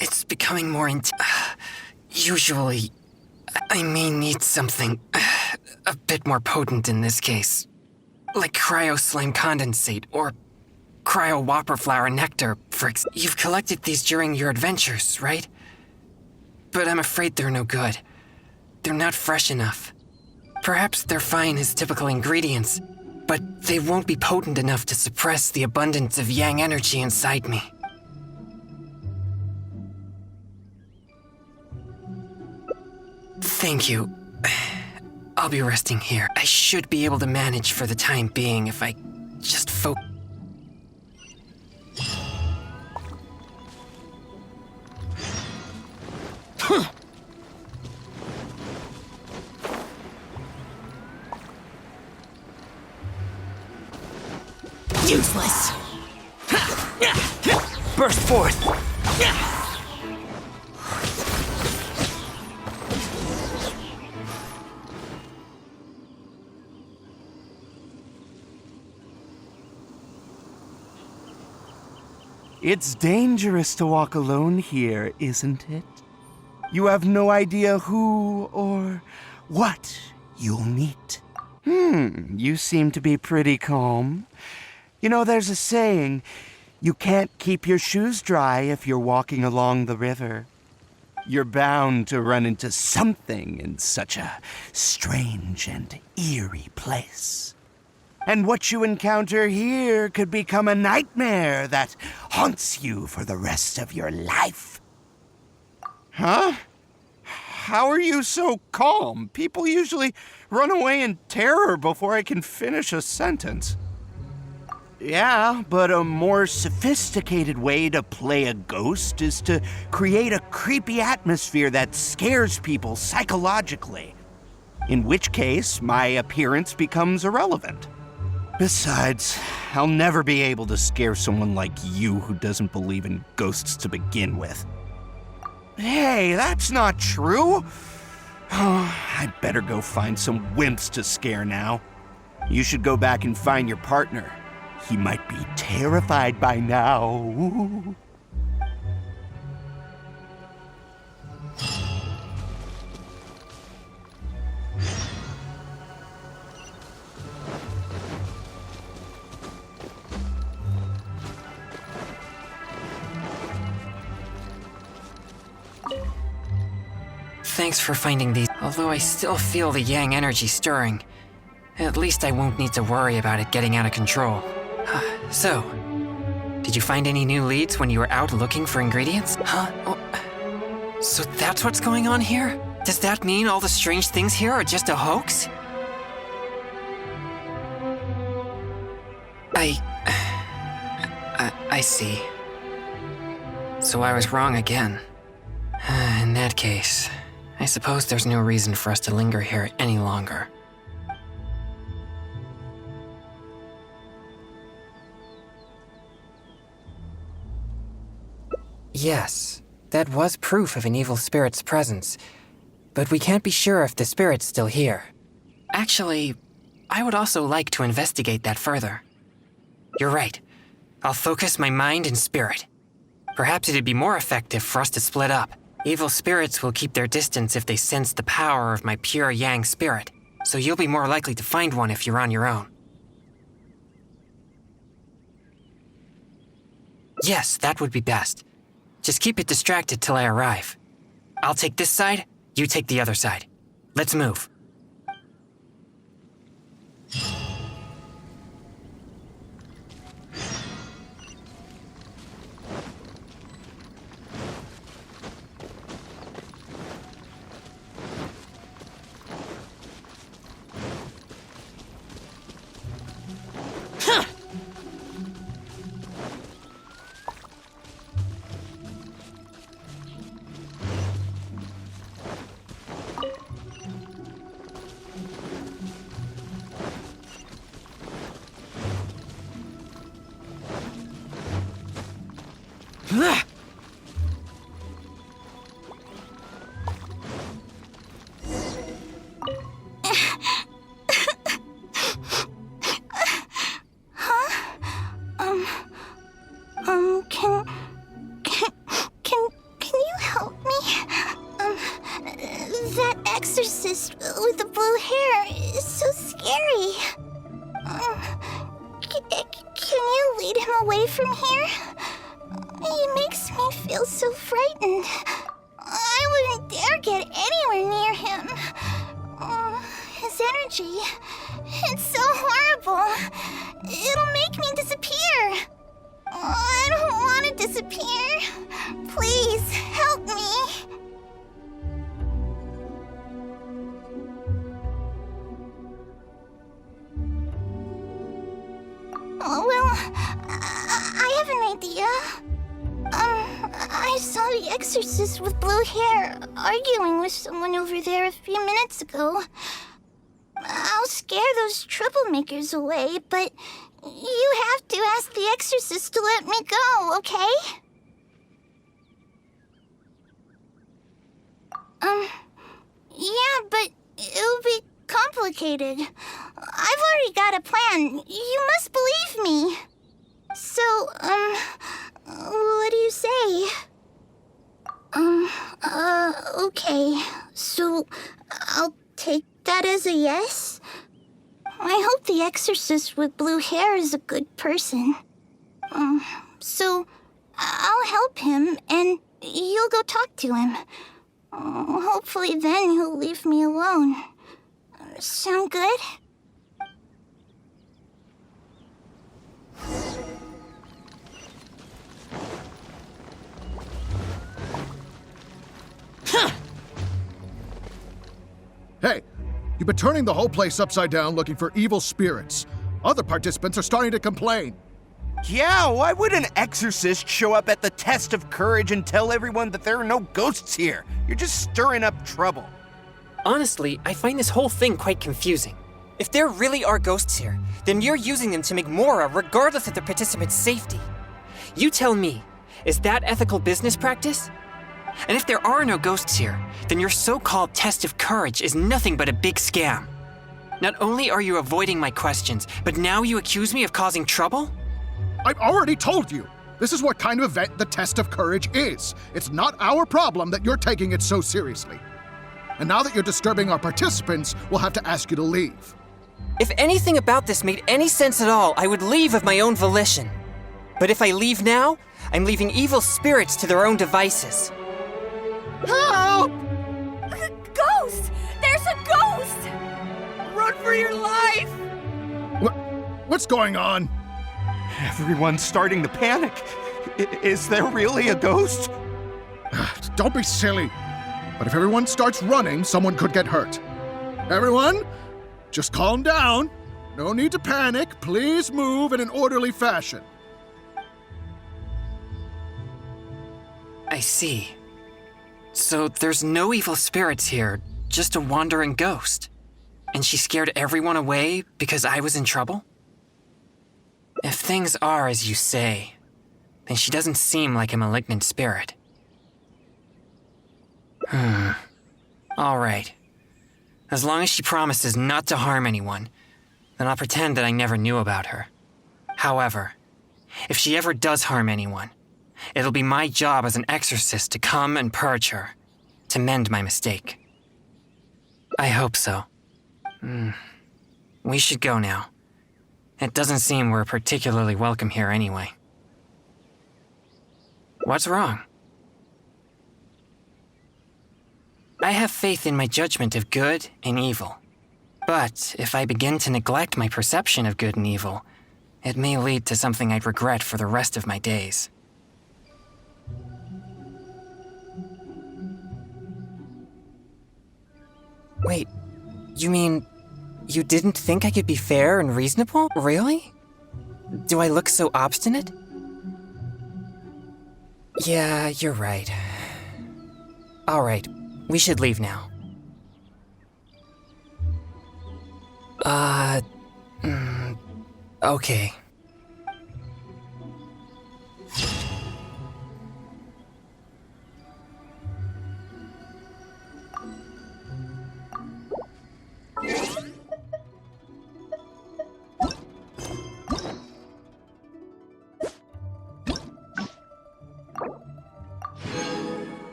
It's becoming more usually, I may need something a bit more potent in this case. Like cryo slime condensate or cryo whopper flower nectar, You've collected these during your adventures, right? But I'm afraid they're no good. They're not fresh enough. Perhaps they're fine as typical ingredients, but they won't be potent enough to suppress the abundance of yang energy inside me. Thank you. I'll be resting here. I should be able to manage for the time being if I just focus. Useless. Burst forth. It's dangerous to walk alone here, isn't it? You have no idea who or what you'll meet. You seem to be pretty calm. You know, there's a saying, you can't keep your shoes dry if you're walking along the river. You're bound to run into something in such a strange and eerie place. And what you encounter here could become a nightmare that haunts you for the rest of your life. Huh? How are you so calm? People usually run away in terror before I can finish a sentence. Yeah, but a more sophisticated way to play a ghost is to create a creepy atmosphere that scares people psychologically. In which case, my appearance becomes irrelevant. Besides, I'll never be able to scare someone like you who doesn't believe in ghosts to begin with. Hey, that's not true. I'd better go find some wimps to scare now. You should go back and find your partner. He might be terrified by now. Thanks for finding these, although I still feel the yang energy stirring. At least I won't need to worry about it getting out of control. So, did you find any new leads when you were out looking for ingredients? Huh? Oh, so that's what's going on here? Does that mean all the strange things here are just a hoax? I see. So I was wrong again. In that case, I suppose there's no reason for us to linger here any longer. Yes, that was proof of an evil spirit's presence, but we can't be sure if the spirit's still here. Actually, I would also like to investigate that further. You're right. I'll focus my mind and spirit. Perhaps it'd be more effective for us to split up. Evil spirits will keep their distance if they sense the power of my pure yang spirit, so you'll be more likely to find one if you're on your own. Yes, that would be best. Just keep it distracted till I arrive. I'll take this side, you take the other side. Let's move. Can you help me? That exorcist with the blue hair is so scary. Can you lead him away from here? He makes me feel so frightened. I wouldn't dare get anywhere near him. His energy, it's so horrible. It'll make me disappear. I don't want to disappear. Please, help me. Well, I have an idea. I saw the exorcist with blue hair arguing with someone over there a few minutes ago. I'll scare those troublemakers away, but you have to ask the exorcist to let me go, okay? Yeah, but it'll be complicated. I've already got a plan. You must believe me. So, what do you say? Okay. So, I'll take that as a yes? I hope the exorcist with blue hair is a good person. So, I'll help him, and you'll go talk to him. Hopefully then he'll leave me alone. Sound good? Hey, you've been turning the whole place upside down looking for evil spirits. Other participants are starting to complain. Yeah, why would an exorcist show up at the test of courage and tell everyone that there are no ghosts here? You're just stirring up trouble. Honestly, I find this whole thing quite confusing. If there really are ghosts here, then you're using them to make Mora regardless of the participants' safety. You tell me, is that ethical business practice? And if there are no ghosts here, then your so-called test of courage is nothing but a big scam. Not only are you avoiding my questions, but now you accuse me of causing trouble? I've already told you. This is what kind of event the test of courage is. It's not our problem that you're taking it so seriously. And now that you're disturbing our participants, we'll have to ask you to leave. If anything about this made any sense at all, I would leave of my own volition. But if I leave now, I'm leaving evil spirits to their own devices. Help! Ghost! There's a ghost! Run for your life! What's going on? Everyone's starting to panic. Is there really a ghost? Don't be silly. But if everyone starts running, someone could get hurt. Everyone, just calm down. No need to panic. Please move in an orderly fashion. I see. So there's no evil spirits here, just a wandering ghost. And she scared everyone away because I was in trouble? If things are as you say, then she doesn't seem like a malignant spirit. All right. As long as she promises not to harm anyone, then I'll pretend that I never knew about her. However, if she ever does harm anyone, it'll be my job as an exorcist to come and purge her, to mend my mistake. I hope so. We should go now. It doesn't seem we're particularly welcome here anyway. What's wrong? I have faith in my judgment of good and evil. But if I begin to neglect my perception of good and evil, it may lead to something I'd regret for the rest of my days. Wait, you mean you didn't think I could be fair and reasonable? Really? Do I look so obstinate? Yeah, you're right. All right, we should leave now. Okay.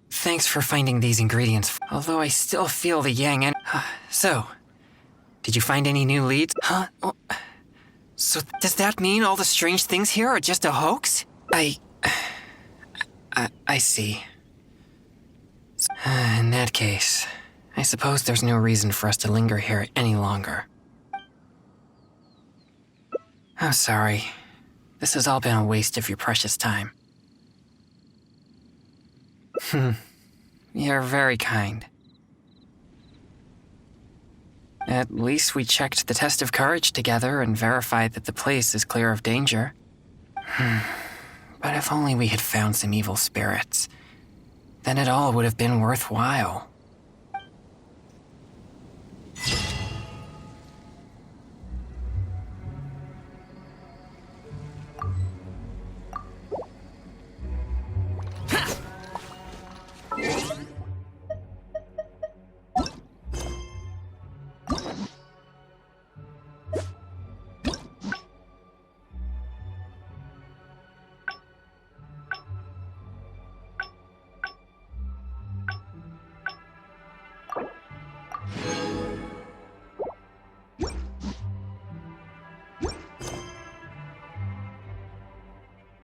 Thanks for finding these ingredients, although I still feel the yang and... So, did you find any new leads? Huh? Oh, so does that mean all the strange things here are just a hoax? I see. In that case, I suppose there's no reason for us to linger here any longer. I'm sorry. This has all been a waste of your precious time. You're very kind. At least we checked the test of courage together and verified that the place is clear of danger. But if only we had found some evil spirits, then it all would have been worthwhile.